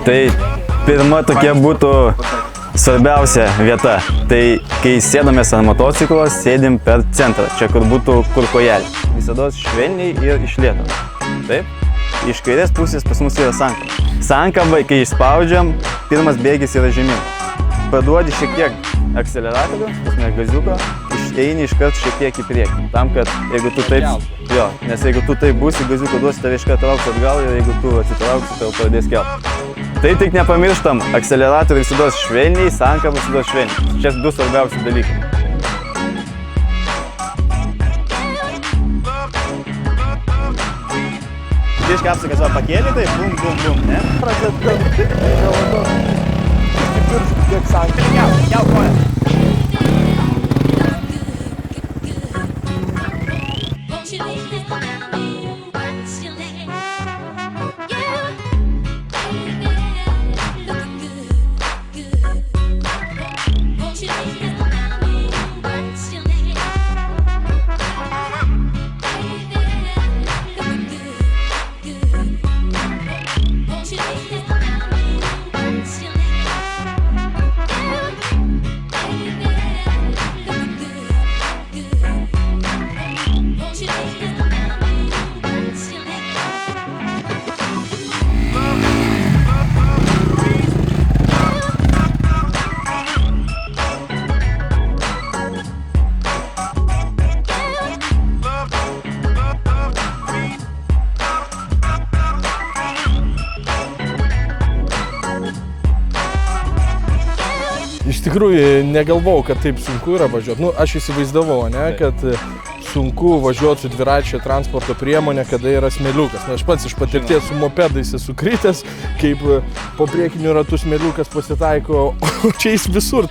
Tai pirma tokia būtų svarbiausia vieta. Tai kai sėdamės ant motociklo, sėdim per centrą, čia kur būtų kurkojelė. Visada švelniai ir iš lėto. Taip. Iš kairės pusės pas mus yra sankaba. Sankaba, kai išspaudžiam, pirmas bėgis yra žemyn. Paduodi šiek tiek akceleratorių, gaziuko, eini iškart šiek tiek į priekį. Tam, kad jeigu tu taip... Jo, nes jeigu tu taip būsi, gaziuko duosi, tave iškart trauks atgal ir jeigu tu atsitrauksi, tau pradės kelt. Tai tik nepamirštam, akceleratorių visada švelniai, sankaba visada švelniai. Čia du svarbiausi dalykai. Biškai apsakas va pakėlė, tai bum, bum, bum, ne? Pradėt, kiek sankaba. Jau koją. Iš tikrųjų, negalvojau, kad taip sunku yra važiuoti. Nu, aš įsivaizdavau, ne, kad sunku važiuoti su dviračio transporto priemonė, kada yra smėliukas. Na, aš pats iš patirties su mopedais esu kritęs, kaip po priekinių ratų smėliukas pasitaiko, o čia jis visur.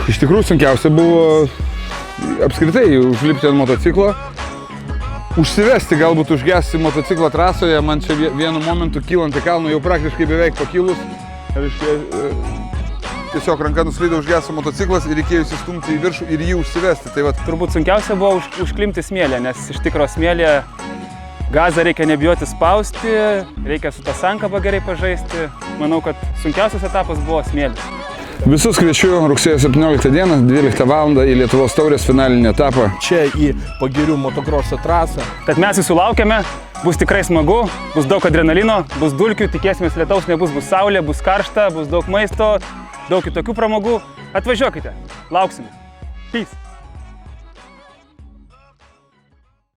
Iš tikrųjų, sunkiausia buvo apskritai užlipti ant motociklo, užsivesti, galbūt užgesti motociklo trasoje. Man čia vienu momentu kylant į kalną, jau praktiškai beveik pakilus. Tiesiog ranka nuslydo užgeso motociklas ir reikėjo įsistumti į viršų ir jį užsivesti. Tai vat. Turbūt sunkiausia buvo užklimti smėlę, nes iš tikro smėlė gazą reikia nebijoti spausti, reikia su tą sankabą gerai pažaisti. Manau, kad sunkiausias etapas buvo smėlis. Visus kviečiu rugsėjo 17 dieną, 12 val. Į Lietuvos taurės finalinį etapą. Čia į Pagirių motokroso trasą. Tad mes jūsų laukiame, bus tikrai smagu, bus daug adrenalino, bus dulkių, tikėsimės lietaus nebus, bus saulė, bus karšta, bus daug maisto. Daug kitokių pramogų. Atvažiuokite. Lauksime. Peace.